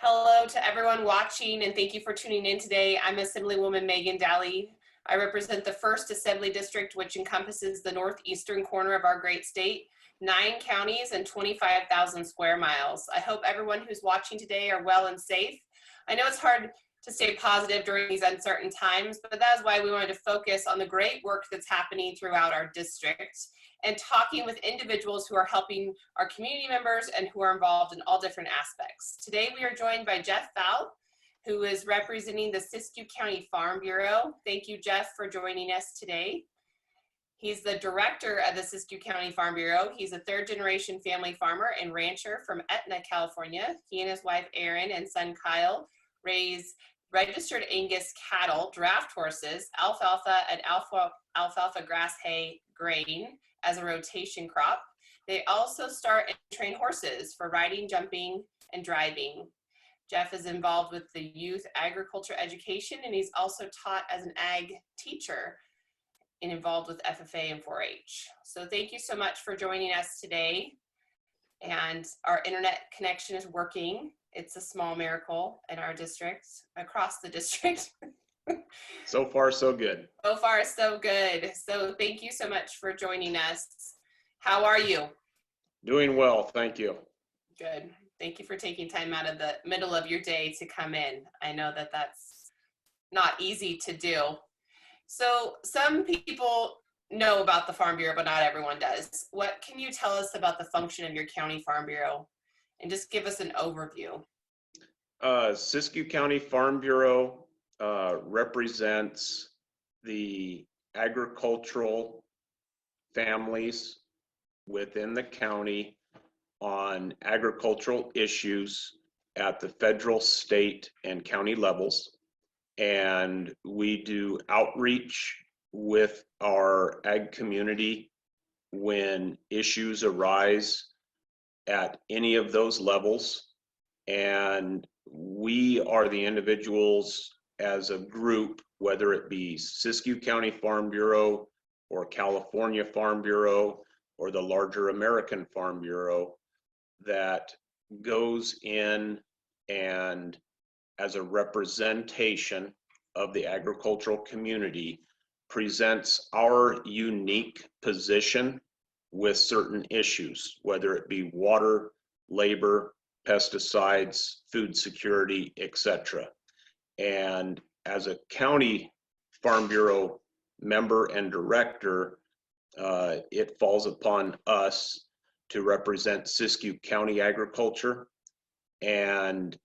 Hello to everyone watching, and thank you for tuning in today. I'm Assemblywoman Megan Dahle. I represent the 1st Assembly District, which encompasses the northeastern corner of our great state, 9 counties and 25,000 square miles. I hope everyone who's watching today are well and safe. I know it's hard to stay positive during these uncertain times, but that's why we wanted to focus on the great work that's happening throughout our district and talking with individuals who are helping our community members and who are involved in all different aspects. Today we are joined by Jeff Fowle, who is representing the Siskiyou County Farm Bureau. Thank you, Jeff, for joining us today. He's the director of the Siskiyou County Farm Bureau. He's a 3rd-generation family farmer and rancher from Etna, California. He and his wife, Erin, and son, Kyle, raise registered Angus cattle, draft horses, alfalfa, and alfalfa grass hay grain as a rotation crop. They also start and train horses for riding, jumping, and driving. Jeff is involved with the youth agriculture education, and he's also taught as an ag teacher and involved with FFA and 4-H. So thank you so much for joining us today. And our internet connection is working. It's a small miracle in our district, across the district. So far, so good. So far, so good. So thank you so much for joining us. How are you? Doing well, thank you. Good. Thank you for taking time out of the middle of your day to come in. I know that that's not easy to do. So some people know about the Farm Bureau, but not everyone does. What can you tell us about the function of your county Farm Bureau? And just give us an overview. Siskiyou County Farm Bureau represents the agricultural families within the county on agricultural issues at the federal, state, and county levels. And we do outreach with our ag community when issues arise at any of those levels. And we are the individuals as a group, whether it be Siskiyou County Farm Bureau or California Farm Bureau or the larger American Farm Bureau, that goes in and as a representation of the agricultural community presents our unique position with certain issues, whether it be water, labor, pesticides, food security, etc. And as a county Farm Bureau member and director, it falls upon us to represent Siskiyou County agriculture. And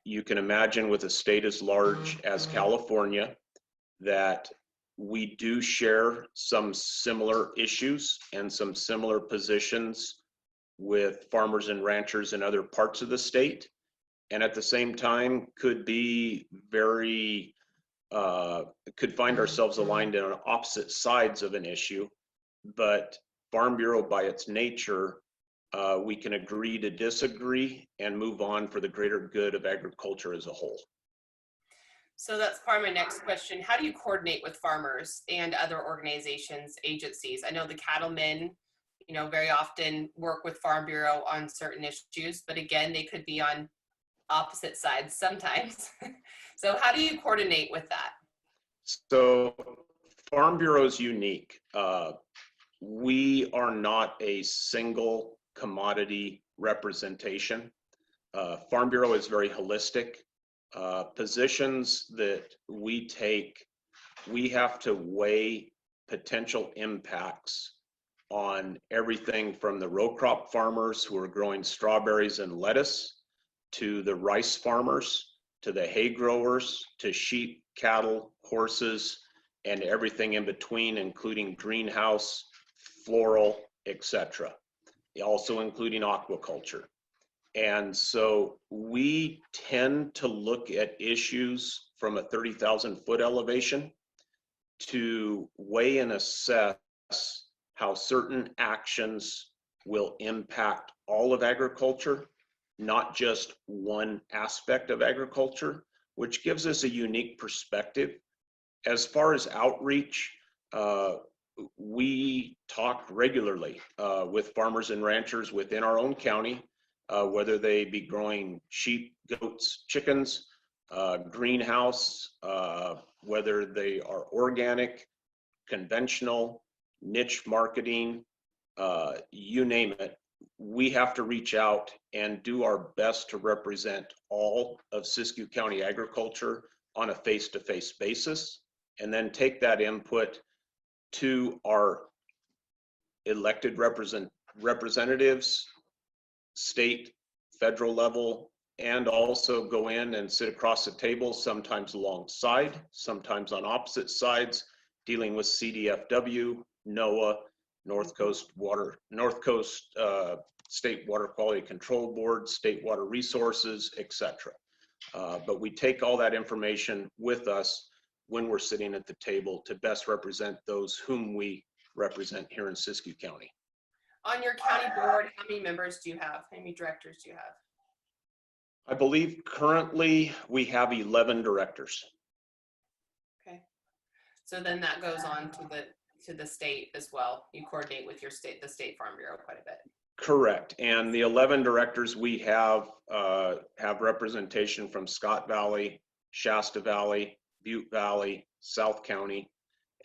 you can imagine with a state as large as California that we do share some similar issues and some similar positions with farmers and ranchers in other parts of the state. And at the same time could be very, could find ourselves aligned on opposite sides of an issue. But Farm Bureau by its nature, we can agree to disagree and move on for the greater good of agriculture as a whole. So that's part of my next question. How do you coordinate with farmers and other organizations, agencies? I know the cattlemen, very often work with Farm Bureau on certain issues, but again, they could be on opposite sides sometimes. So how do you coordinate with that? So Farm Bureau is unique. We are not a single commodity representation. Farm Bureau is very holistic. Positions that we take, we have to weigh potential impacts on everything from the row crop farmers who are growing strawberries and lettuce, to the rice farmers, to the hay growers, to sheep, cattle, horses, and everything in between, including greenhouse, floral, etc. Also including aquaculture. And so we tend to look at issues from a 30,000 foot elevation to weigh and assess how certain actions will impact all of agriculture, not just one aspect of agriculture, which gives us a unique perspective. As far as outreach, we talk regularly with farmers and ranchers within our own county. whether they be growing sheep, goats, chickens, greenhouse, whether they are organic, conventional, niche marketing, you name it. We have to reach out and do our best to represent all of Siskiyou County agriculture on a face-to-face basis, and then take that input to our elected representatives, state, federal level, and also go in and sit across the table, sometimes alongside, sometimes on opposite sides, dealing with CDFW, NOAA, North Coast State Water Quality Control Board, State Water Resources, etc. But we take all that information with us when we're sitting at the table to best represent those whom we represent here in Siskiyou County. On your county board, how many members do you have? How many directors do you have? I believe currently we have 11 directors. Okay. So then that goes on to the state as well. You coordinate with your the State Farm Bureau quite a bit. Correct. And the 11 directors we have representation from Scott Valley, Shasta Valley, Butte Valley, South County.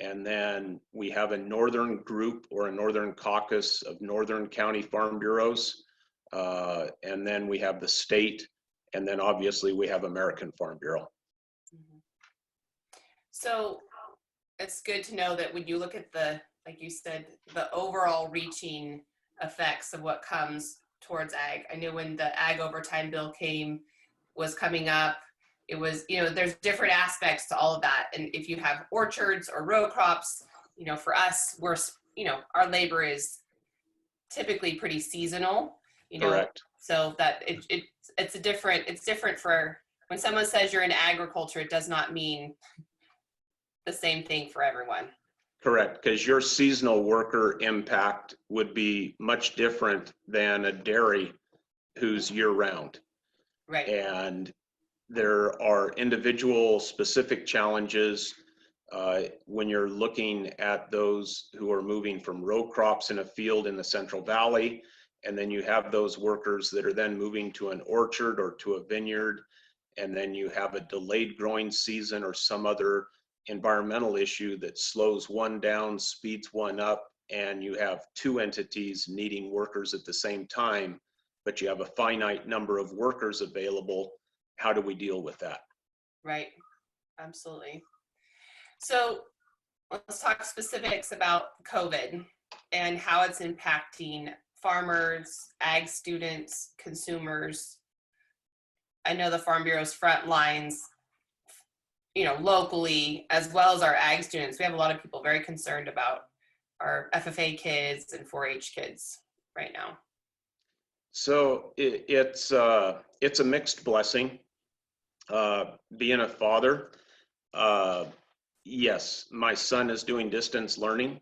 And then we have a northern group or a northern caucus of northern county farm bureaus. And then we have the state. And then obviously we have American Farm Bureau. Mm-hmm. So it's good to know that when you look at the, like you said, the overall reaching effects of what comes towards ag. I know when the ag overtime bill was coming up, it was, there's different aspects to all of that. And if you have orchards or row crops, for us, our labor is typically pretty seasonal, Correct. So that it's different for when someone says you're in agriculture, it does not mean the same thing for everyone. Correct, because your seasonal worker impact would be much different than a dairy who's year-round. Right. And there are individual specific challenges when you're looking at those who are moving from row crops in a field in the Central Valley, and then you have those workers that are then moving to an orchard or to a vineyard, and then you have a delayed growing season or some other environmental issue that slows one down, speeds one up, and you have two entities needing workers at the same time, but you have a finite number of workers available. How do we deal with that? Right, absolutely. So let's talk specifics about COVID and how it's impacting farmers, ag students, consumers. I know the Farm Bureau's front lines, locally, as well as our ag students. We have a lot of people very concerned about our FFA kids and 4-H kids right now. So it's a mixed blessing. Being a father, yes, my son is doing distance learning,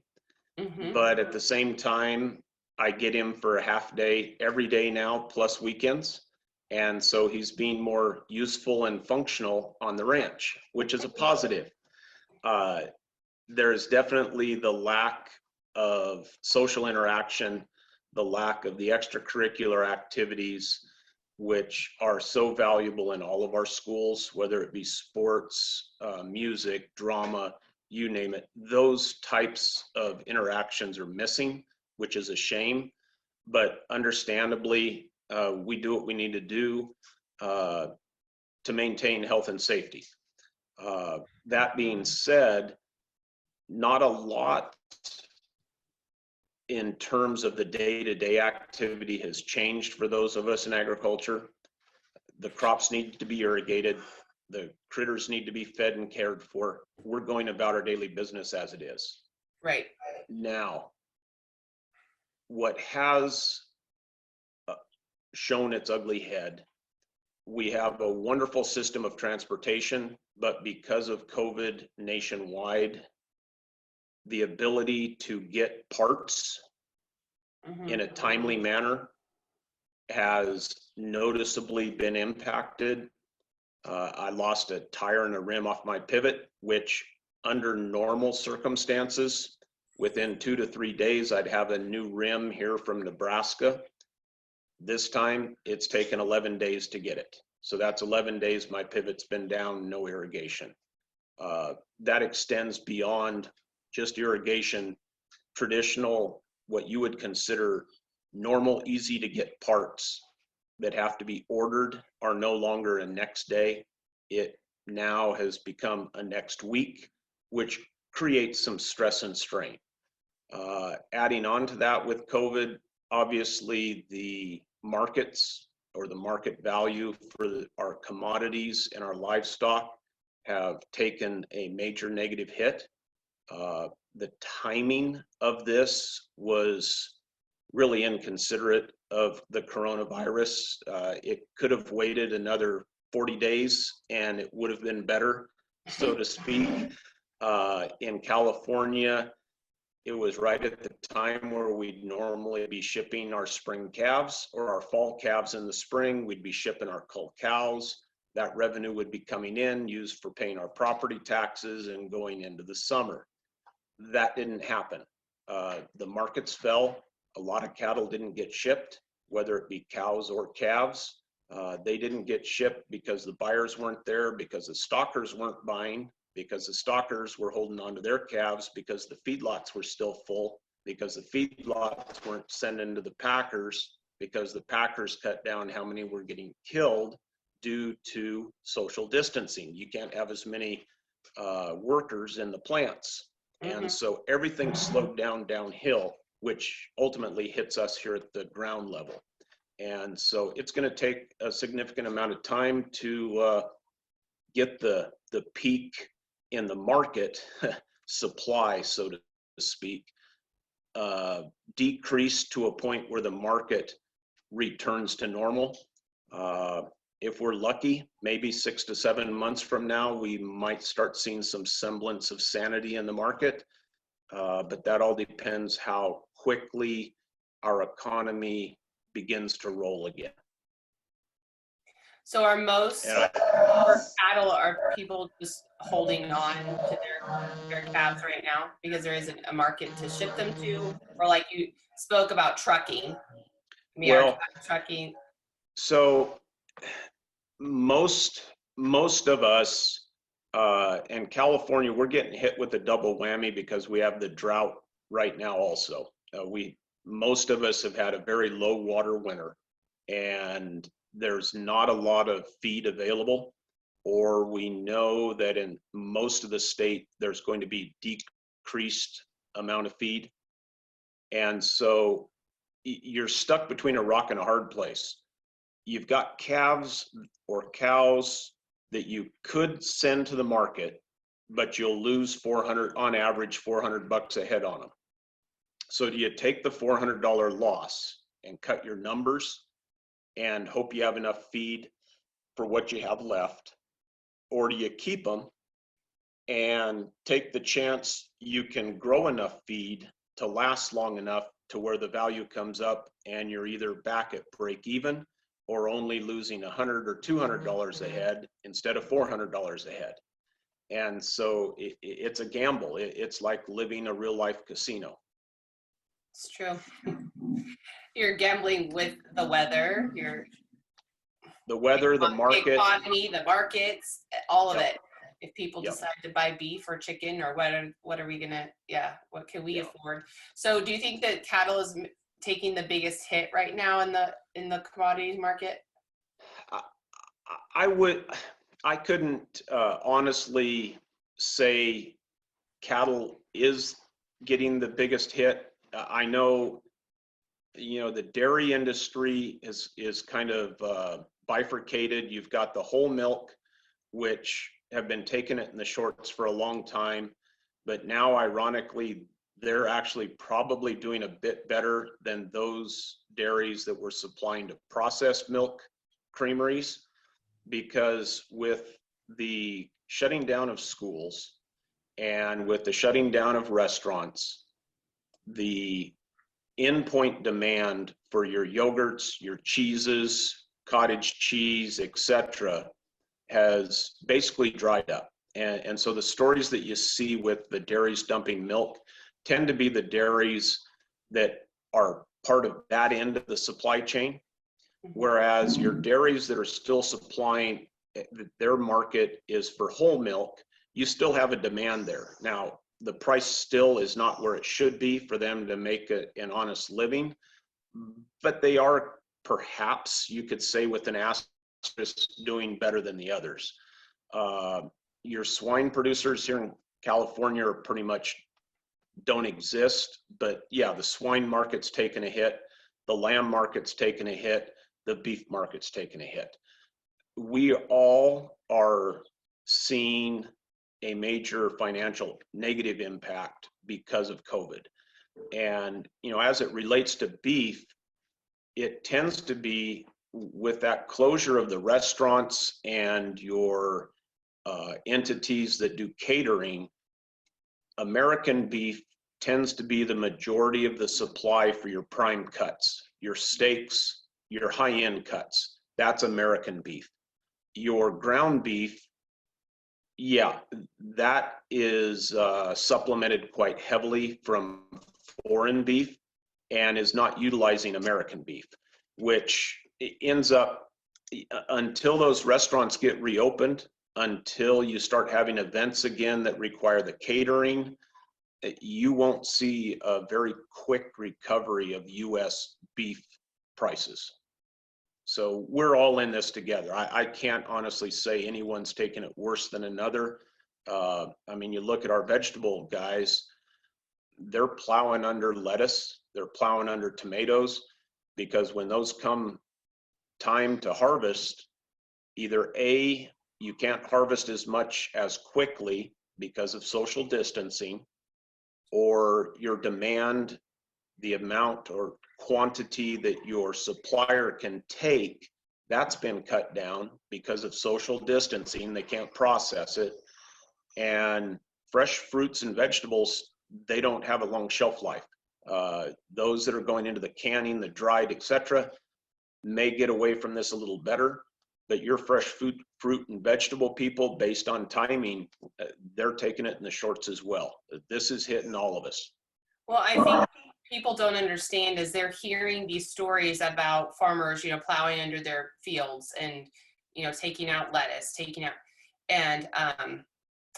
but at the same time, I get him for a half day every day now, plus weekends. And so he's being more useful and functional on the ranch, which is a positive. There's definitely the lack of social interaction, the lack of the extracurricular activities, which are so valuable in all of our schools, whether it be sports, music, drama, you name it. Those types of interactions are missing, which is a shame, but understandably, we do what we need to do to maintain health and safety. That being said, not a lot in terms of the day-to-day activity has changed for those of us in agriculture. The crops need to be irrigated. The critters need to be fed and cared for. We're going about our daily business as it is. Right. Now, what has shown its ugly head, we have a wonderful system of transportation, but because of COVID nationwide, the ability to get parts in a timely manner has noticeably been impacted. I lost a tire and a rim off my pivot, which under normal circumstances, within 2 to 3 days, I'd have a new rim here from Nebraska. This time it's taken 11 days to get it. So that's 11 days my pivot's been down, no irrigation. That extends beyond just irrigation. Traditional, what you would consider normal, easy to get parts that have to be ordered are no longer a next day. It now has become a next week, which creates some stress and strain. Adding on to that with COVID, obviously the markets or the market value for our commodities and our livestock have taken a major negative hit. The timing of this was really inconsiderate of the coronavirus. It could have waited another 40 days and it would have been better, so to speak. In California, it was right at the time where we'd normally be shipping our spring calves or our fall calves in the spring. We'd be shipping our cull cows. That revenue would be coming in, used for paying our property taxes and going into the summer. That didn't happen. The markets fell. A lot of cattle didn't get shipped, whether it be cows or calves. They didn't get shipped because the buyers weren't there, because the stockers weren't buying, because the stockers were holding on to their calves, because the feedlots were still full, because the feedlots weren't sending to the packers, because the packers cut down how many were getting killed due to social distancing. You can't have as many workers in the plants. And so everything slowed down downhill, which ultimately hits us here at the ground level. And so it's going to take a significant amount of time to get the peak in the market supply, so to speak, decreased to a point where the market returns to normal. If we're lucky, maybe 6 to 7 months from now, we might start seeing some semblance of sanity in the market. But that all depends how quickly our economy begins to roll again. So are most cattle, are people just holding on to their calves right now because there isn't a market to ship them to? Or like you spoke about trucking. I mean, Well, trucking. So most of us in California, we're getting hit with a double whammy because we have the drought right now also. Most of us have had a very low water winter, and there's not a lot of feed available, or we know that in most of the state there's going to be decreased amount of feed. And so you're stuck between a rock and a hard place. You've got calves or cows that you could send to the market, but you'll lose 400 on average, $400 a head on them. So do you take the $400 loss and cut your numbers and hope you have enough feed for what you have left? Or do you keep them and take the chance you can grow enough feed to last long enough to where the value comes up and you're either back at break even or only losing $100 or $200 a head instead of $400 a head? And so it's a gamble. It's like living a real life casino. It's true. You're gambling with the weather, the weather, the market, the economy, the markets, all of Yep. it. If people Yep. decide to buy beef or chicken or what are we gonna, what can we Yep. afford? So do you think that cattle is taking the biggest hit right now in the commodities market? I couldn't honestly say cattle is getting the biggest hit. I know, the dairy industry is kind of bifurcated. You've got the whole milk, which have been taking it in the shorts for a long time, but now ironically, they're actually probably doing a bit better than those dairies that were supplying to processed milk creameries, because with the shutting down of schools and with the shutting down of restaurants, the endpoint demand for your yogurts, your cheeses, cottage cheese, etc., has basically dried up. And so the stories that you see with the dairies dumping milk tend to be the dairies that are part of that end of the supply chain. Whereas your dairies that are still supplying, their market is for whole milk, you still have a demand there. Now, the price still is not where it should be for them to make an honest living, but they are, perhaps you could say with an asterisk, doing better than the others. Your swine producers here in California are pretty much don't exist, but yeah, the swine market's taken a hit, the lamb market's taken a hit, the beef market's taken a hit. We all are seeing a major financial negative impact because of COVID. And, you know, as it relates to beef, it tends to be with that closure of the restaurants and your entities that do catering, American beef tends to be the majority of the supply for your prime cuts, your steaks, your high-end cuts. That's American beef. Your ground beef, yeah, that is supplemented quite heavily from foreign beef and is not utilizing American beef, which ends up, until those restaurants get reopened, until you start having events again that require the catering, you won't see a very quick recovery of US beef prices. So we're all in this together. I can't honestly say anyone's taking it worse than another. I mean, you look at our vegetable guys, they're plowing under lettuce, they're plowing under tomatoes, because when those come time to harvest, either A, you can't harvest as much as quickly because of social distancing, or your demand, the amount or quantity that your supplier can take, that's been cut down because of social distancing. They can't process it. And fresh fruits and vegetables, they don't have a long shelf life. Those that are going into the canning, the dried, etc., may get away from this a little better, but your fresh fruit and vegetable people, based on timing, they're taking it in the shorts as well. This is hitting all of us. Well, I think people don't understand is they're hearing these stories about farmers, you know, plowing under their fields and, you know, taking out lettuce, and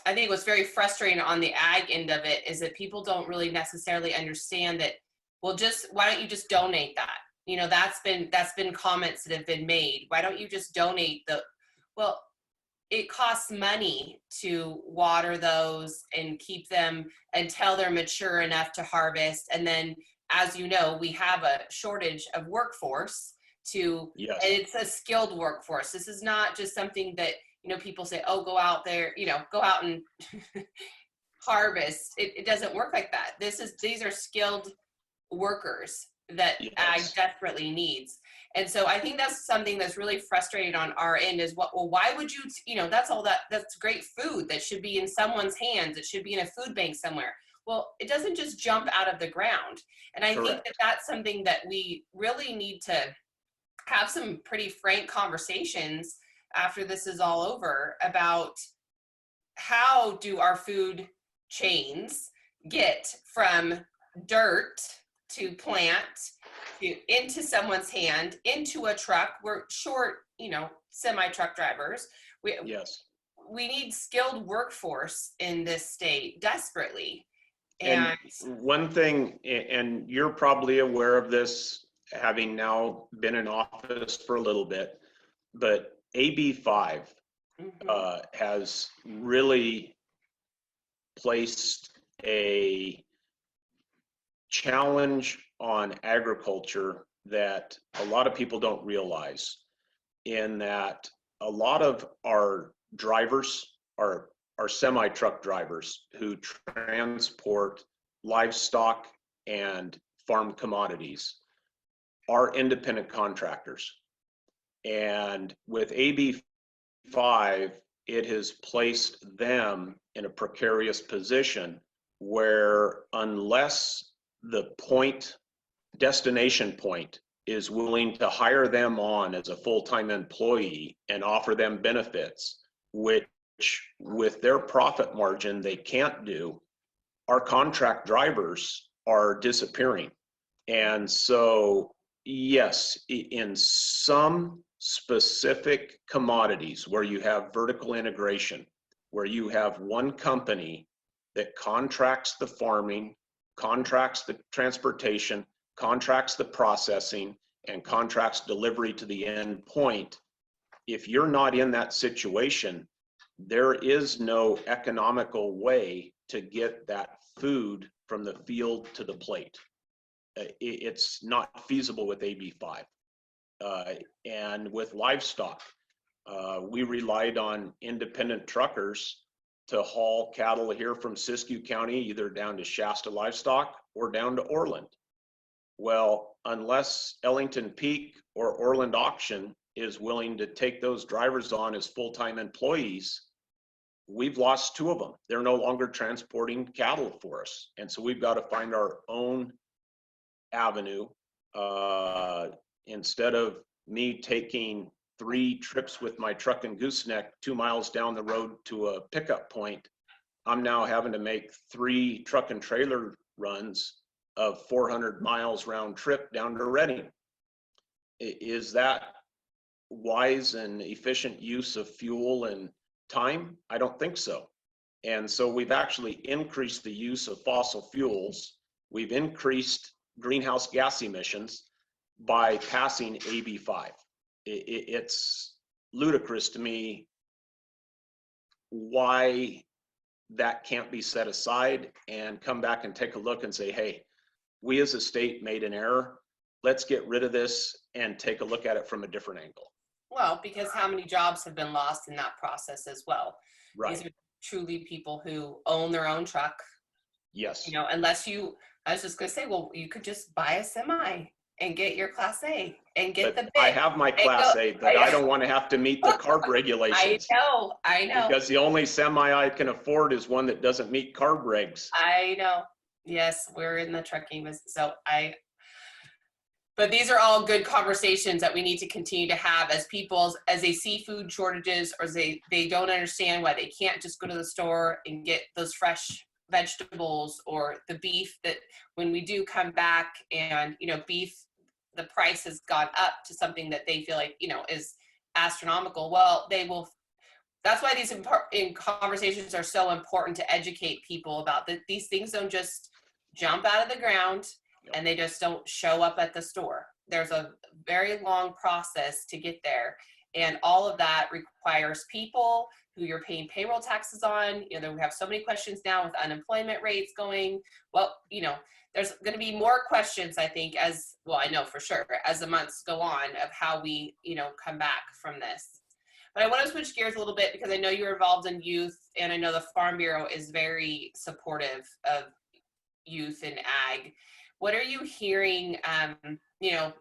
I think what's very frustrating on the ag end of it is that people don't really necessarily understand that, well, just, why don't you just donate that? You know, that's been comments that have been made. Why don't you just donate well, it costs money to water those and keep them until they're mature enough to harvest. And then, as you know, we have a shortage of workforce Yes. And it's a skilled workforce. This is not just something that, you know, people say, oh, go out there, you know, go out and harvest. It doesn't work like that. These are skilled workers that Yes. ag desperately needs. And so I think that's something that's really frustrating on our end is why would you know, that's great food that should be in someone's hands. It should be in a food bank somewhere. Well, it doesn't just jump out of the ground. And I think that that's something that we really need to have some pretty frank conversations after this is all over about how do our food chains get from dirt to plant to into someone's hand, into a truck. We're short, you know, semi-truck drivers. Yes. We need skilled workforce in this state desperately. And one thing, and you're probably aware of this, having now been in office for a little bit, but AB 5 has really placed a challenge on agriculture that a lot of people don't realize, in that a lot of our drivers are semi-truck drivers who transport livestock and farm commodities, are independent contractors. And with AB 5, it has placed them in a precarious position where, unless the destination point is willing to hire them on as a full-time employee and offer them benefits, which with their profit margin they can't do, our contract drivers are disappearing. And so Yes, in some specific commodities where you have vertical integration, where you have one company that contracts the farming, contracts the transportation, contracts the processing, and contracts delivery to the end point. If you're not in that situation, there is no economical way to get that food from the field to the plate. It's not feasible with AB5. And with livestock, we relied on independent truckers to haul cattle here from Siskiyou County, either down to Shasta Livestock or down to Orland. Well, unless Ellington Peak or Orland Auction is willing to take those drivers on as full-time employees, we've lost 2 of them. They're no longer transporting cattle for us. And so we've got to find our own avenue. Instead of me taking 3 trips with my truck and gooseneck 2 miles down the road to a pickup point, I'm now having to make 3 truck and trailer runs of 400 miles round trip down to Reading. Is that wise and efficient use of fuel and time? I don't think so. And so we've actually increased the use of fossil fuels. We've increased greenhouse gas emissions by passing AB5. It's ludicrous to me why that can't be set aside and come back and take a look and say, hey, we as a state made an error. Let's get rid of this and take a look at it from a different angle. Well, because how many jobs have been lost in that process as well? Right. These are truly people who own their own truck. Yes. You know, unless you, I was just going to say, well, you could just buy a semi and get your Class A and get the bid. I have my Class A, but I don't want to have to meet the carb regulations. I know. Because the only semi I can afford is one that doesn't meet carb regs. I know. Yes, we're in the trucking business. So but these are all good conversations that we need to continue to have as they see food shortages, or they don't understand why they can't just go to the store and get those fresh vegetables, or the beef that when we do come back and, you know, beef, the price has gone up to something that they feel like, you know, is astronomical. Well, that's why these conversations are so important, to educate people about that. These things don't just jump out of the ground and they just don't show up at the store. There's a very long process to get there. And all of that requires people who you're paying payroll taxes on. You know, we have so many questions now with unemployment rates going. Well, you know, there's going to be more questions, I think, I know for sure, as the months go on, of how we, you know, come back from this. But I want to switch gears a little bit, because I know you're involved in youth, and I know the Farm Bureau is very supportive of youth and ag. What are you hearing, you know,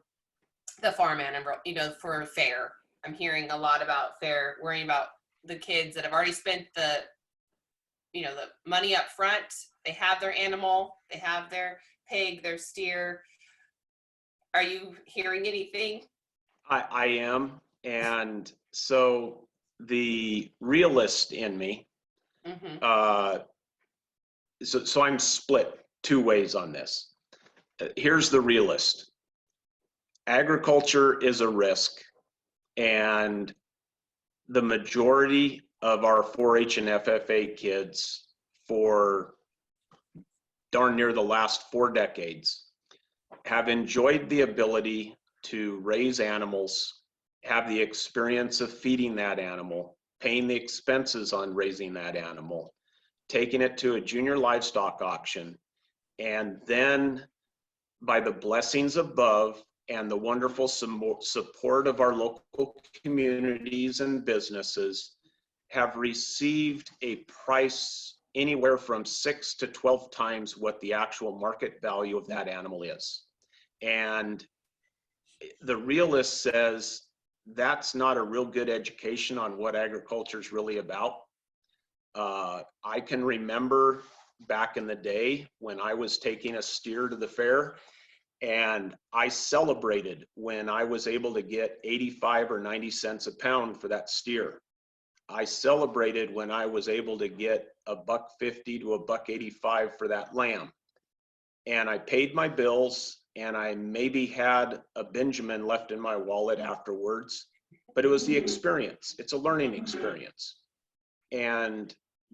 the farm animal, you know, for fair? I'm hearing a lot about fair, worrying about the kids that have already spent the, you know, the money up front. They have their animal, they have their pig, their steer. Are you hearing anything? I am. And so the realist in me, so I'm split 2 ways on this. Here's the realist. Agriculture is a risk, and the majority of our 4-H and FFA kids for darn near the last 4 decades have enjoyed the ability to raise animals, have the experience of feeding that animal, paying the expenses on raising that animal, taking it to a junior livestock auction, and then by the blessings above and the wonderful support of our local communities and businesses, have received a price anywhere from 6 to 12 times what the actual market value of that animal is. And the realist says that's not a real good education on what agriculture is really about. I can remember back in the day when I was taking a steer to the fair, and I celebrated when I was able to get 85 or 90 cents a pound for that steer. I celebrated when I was able to get $1.50 to $1.85 for that lamb. And I paid my bills and I maybe had a Benjamin left in my wallet afterwards, but it was the experience. It's a learning experience. And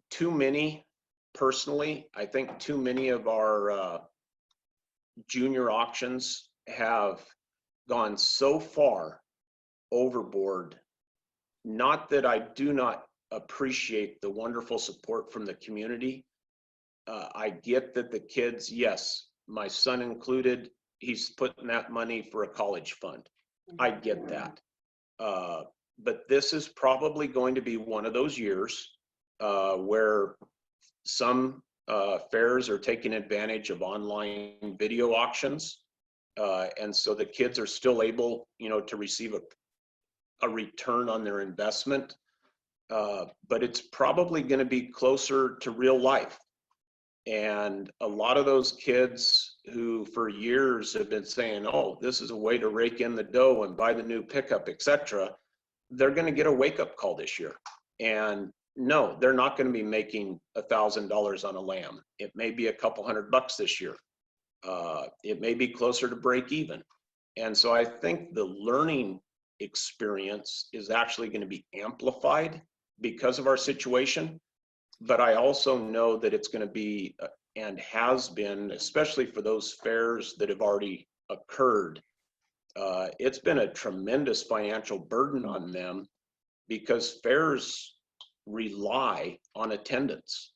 too many, personally, I think too many of our junior auctions have gone so far overboard. Not that I do not appreciate the wonderful support from the community. I get that the kids, yes, my son included, he's putting that money for a college fund. I get that. But this is probably going to be one of those years where some fairs are taking advantage of online video auctions. And so the kids are still able, to receive a return on their investment. But it's probably going to be closer to real life. And a lot of those kids who for years have been saying, oh, this is a way to rake in the dough and buy the new pickup, etc., they're going to get a wake-up call this year. And no, they're not going to be making $1,000 on a lamb. It may be a couple $100 this year. It may be closer to break even. And so I think the learning experience is actually going to be amplified because of our situation. But I also know that it's going to be and has been, especially for those fairs that have already occurred, it's been a tremendous financial burden on them because fairs rely on attendance.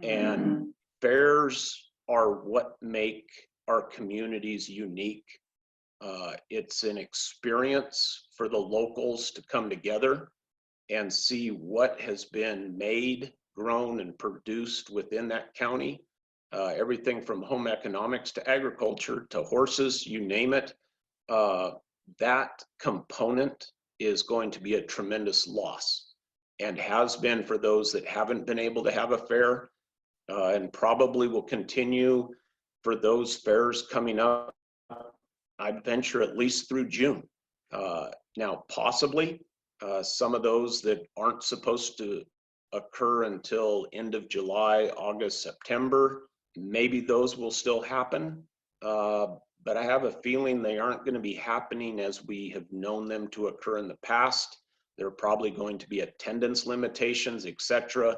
And fairs are what make our communities unique. It's an experience for the locals to come together and see what has been made, grown, and produced within that county. Everything from home economics to agriculture to horses, you name it. That component is going to be a tremendous loss and has been for those that haven't been able to have a fair, and probably will continue for those fairs coming up. I'd venture at least through June. Now, possibly some of those that aren't supposed to occur until end of July, August, September, maybe those will still happen. But I have a feeling they aren't going to be happening as we have known them to occur in the past. There are probably going to be attendance limitations, etc.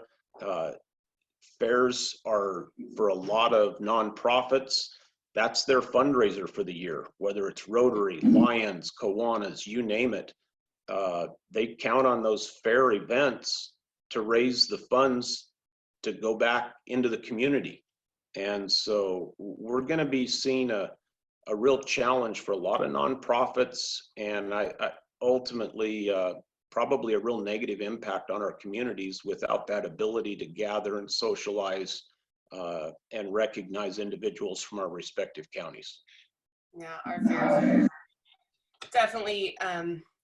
Fairs are, for a lot of nonprofits, that's their fundraiser for the year, whether it's Rotary, Lions, Kiwanis, you name it. They count on those fair events to raise the funds to go back into the community. And so we're going to be seeing a real challenge for a lot of nonprofits, and I ultimately probably a real negative impact on our communities without that ability to gather and socialize and recognize individuals from our respective counties. Yeah, our fairs are definitely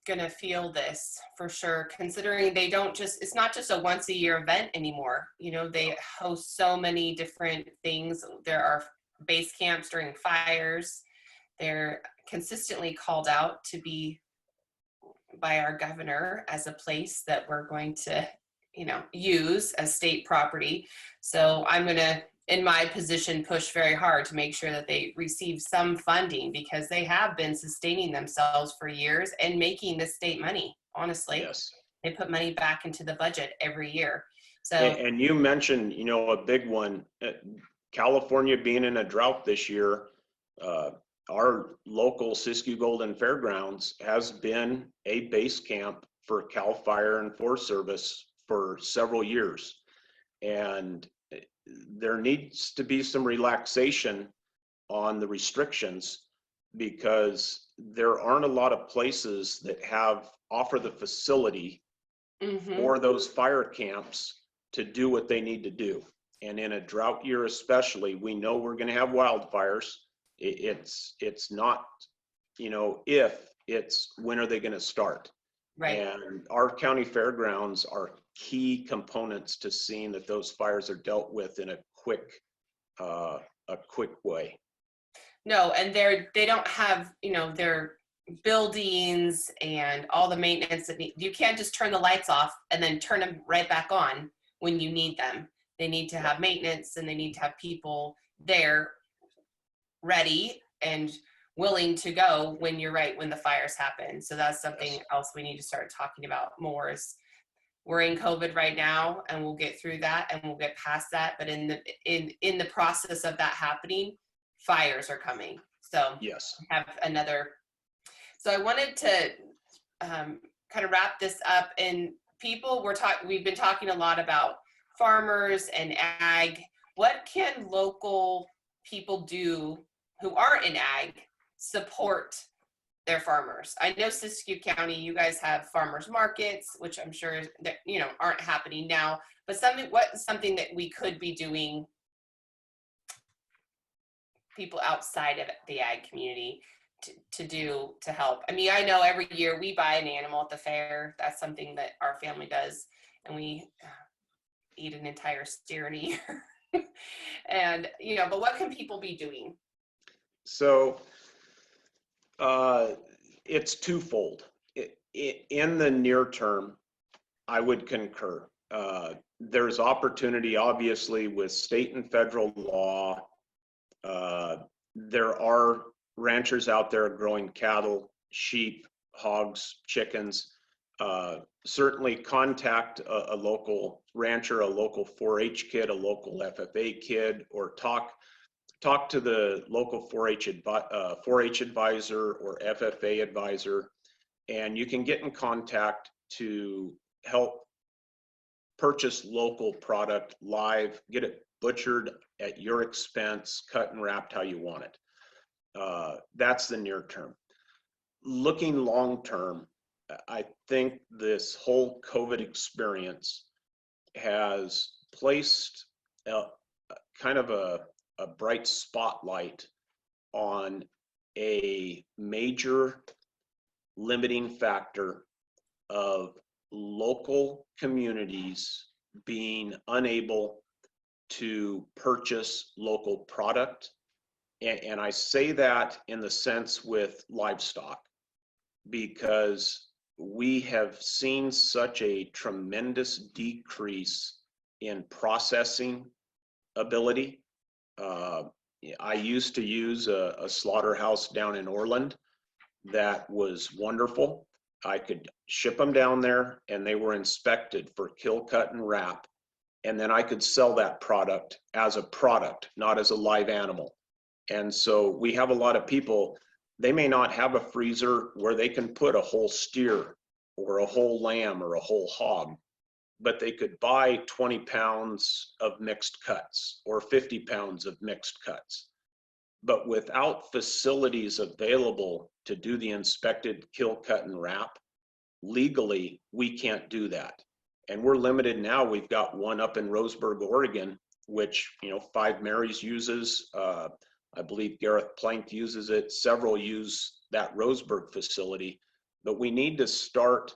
gonna feel this for sure, considering they don't just, it's not just a once a year event anymore. They host so many different things. There are base camps during fires. They're consistently called out to be by our governor as a place that we're going to, use as state property. So I'm going to, in my position, push very hard to make sure that they receive some funding, because they have been sustaining themselves for years and making the state money, honestly. Yes. They put money back into the budget every year. So, and you mentioned, a big one, California being in a drought this year, our local Siskiyou Golden Fairgrounds has been a base camp for CAL FIRE and Forest Service for several years. And there needs to be some relaxation on the restrictions, because there aren't a lot of places that offer the facility for those fire camps to do what they need to do. And in a drought year especially, we know we're going to have wildfires. It's not, if, it's when are they going to start? right. And our county fairgrounds are key components to seeing that those fires are dealt with in a quick way. No, and they don't have, their buildings and all the maintenance that you can't just turn the lights off and then turn them right back on when you need them. They need to have maintenance, and they need to have people there ready and willing to go when you're right, when the fires happen. So that's something Yes. else we need to start talking about more is we're in COVID right now and we'll get through that and we'll get past that. But in the process of that happening, fires are coming. So Yes. have another. So I wanted to kind of wrap this up, and we've been talking a lot about farmers and ag. What can local people do who aren't in ag support their farmers? I know Siskiyou County, you guys have farmers markets, which I'm sure that, aren't happening now, but something that we could be doing, people outside of the ag community to do to help. I mean, I know every year we buy an animal at the fair. That's something that our family does, and we eat an entire steer in a year. And but what can people be doing? So it's twofold. In the near term, I would concur. There's opportunity, obviously, with state and federal law. There are ranchers out there growing cattle, sheep, hogs, chickens. Certainly contact a local rancher, a local 4-H kid, a local FFA kid, or talk to the local 4-H advisor or FFA advisor, and you can get in contact to help purchase local product live, get it butchered at your expense, cut and wrapped how you want it. That's the near term. Looking long term, I think this whole COVID experience has placed kind of a bright spotlight on a major limiting factor of local communities being unable to purchase local product. And I say that in the sense with livestock, because we have seen such a tremendous decrease in processing ability. I used to use a slaughterhouse down in Orland that was wonderful. I could ship them down there and they were inspected for kill, cut, and wrap. And then I could sell that product as a product, not as a live animal. And so we have a lot of people, they may not have a freezer where they can put a whole steer or a whole lamb or a whole hog, but they could buy 20 pounds of mixed cuts or 50 pounds of mixed cuts. But without facilities available to do the inspected kill, cut, and wrap, legally, we can't do that. And we're limited now. We've got one up in Roseburg, Oregon, which, 5 Marys uses. I believe Gareth Plank uses it. Several use that Roseburg facility. But we need to start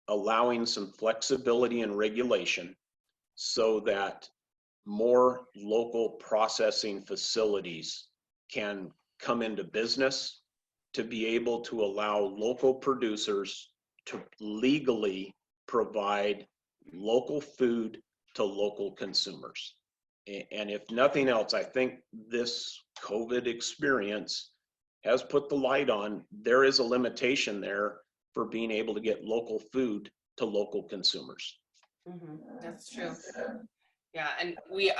allowing some flexibility and regulation so that more local processing facilities can come into business to be able to allow local producers to legally provide local food to local consumers. And if nothing else, I think this COVID experience has put the light on, there is a limitation there for being able to get local food to local consumers. Mm-hmm. That's true. Yeah, and we,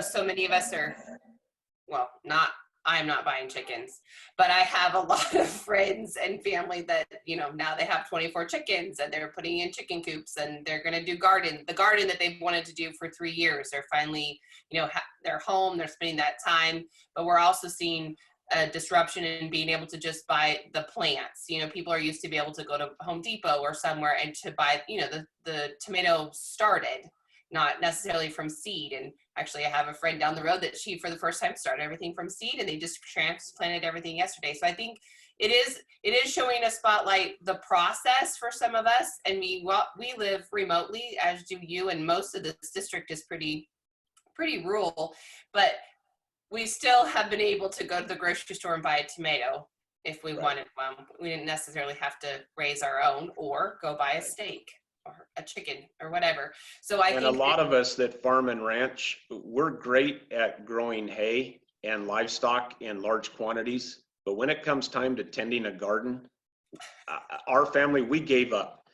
so many of us are, well, I'm not buying chickens, but I have a lot of friends and family that, now they have 24 chickens and they're putting in chicken coops and they're going to do the garden that they've wanted to do for 3 years. They're finally, they're home, they're spending that time, but we're also seeing a disruption in being able to just buy the plants. People are used to be able to go to Home Depot or somewhere and to buy, the tomato started, not necessarily from seed. And actually I have a friend down the road that she, for the first time, started everything from seed, and they just transplanted everything yesterday. So I think it is showing a spotlight, the process for some of us. And we live remotely, as do you, and most of this district is pretty rural, but we still have been able to go to the grocery store and buy a tomato if we wanted one. We didn't necessarily have to raise our own or go buy a steak or a chicken or whatever. So I think a lot of us that farm and ranch, we're great at growing hay and livestock in large quantities. But when it comes time to tending a garden, our family, we gave up,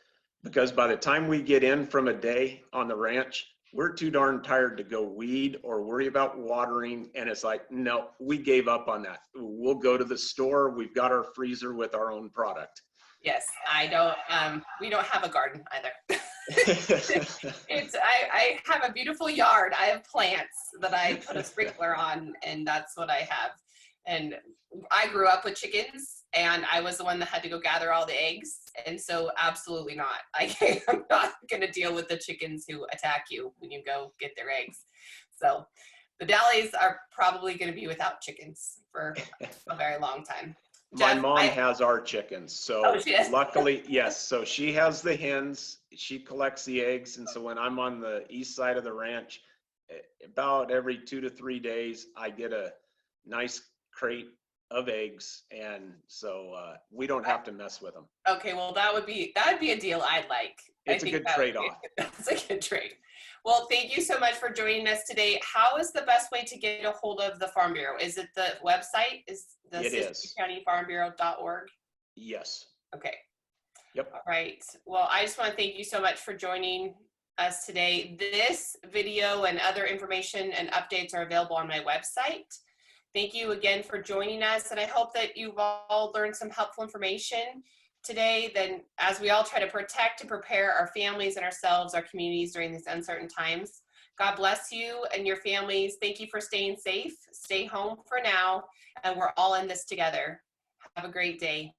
because by the time we get in from a day on the ranch, we're too darn tired to go weed or worry about watering. And it's like, no, we gave up on that. We'll go to the store. We've got our freezer with our own product. Yes, we don't have a garden either. I have a beautiful yard. I have plants that I put a sprinkler on, and that's what I have. And I grew up with chickens, and I was the one that had to go gather all the eggs. And so absolutely not. I'm not going to deal with the chickens who attack you when you go get their eggs. So the Dahles are probably going to be without chickens for a very long time. My Jeff, mom has our chickens, so luckily, yes. So she has the hens, she collects the eggs, and so when I'm on the east side of the ranch, about every 2 to 3 days, I get a nice crate of eggs, and so we don't have to mess with them. Okay, well that would be a deal I'd like. It's a good trade-off. That's a good trade. Well, thank you so much for joining us today. How is the best way to get a hold of the Farm Bureau? Is it the website? It is SiskiyouCountyFarmBureau.org? Yes. Okay. Yep. All right. Well, I just want to thank you so much for joining us today. This video and other information and updates are available on my website. Thank you again for joining us, and I hope that you've all learned some helpful information today, then as we all try to protect and prepare our families and ourselves, our communities during these uncertain times. God bless you and your families. Thank you for staying safe. Stay home for now, and we're all in this together. Have a great day.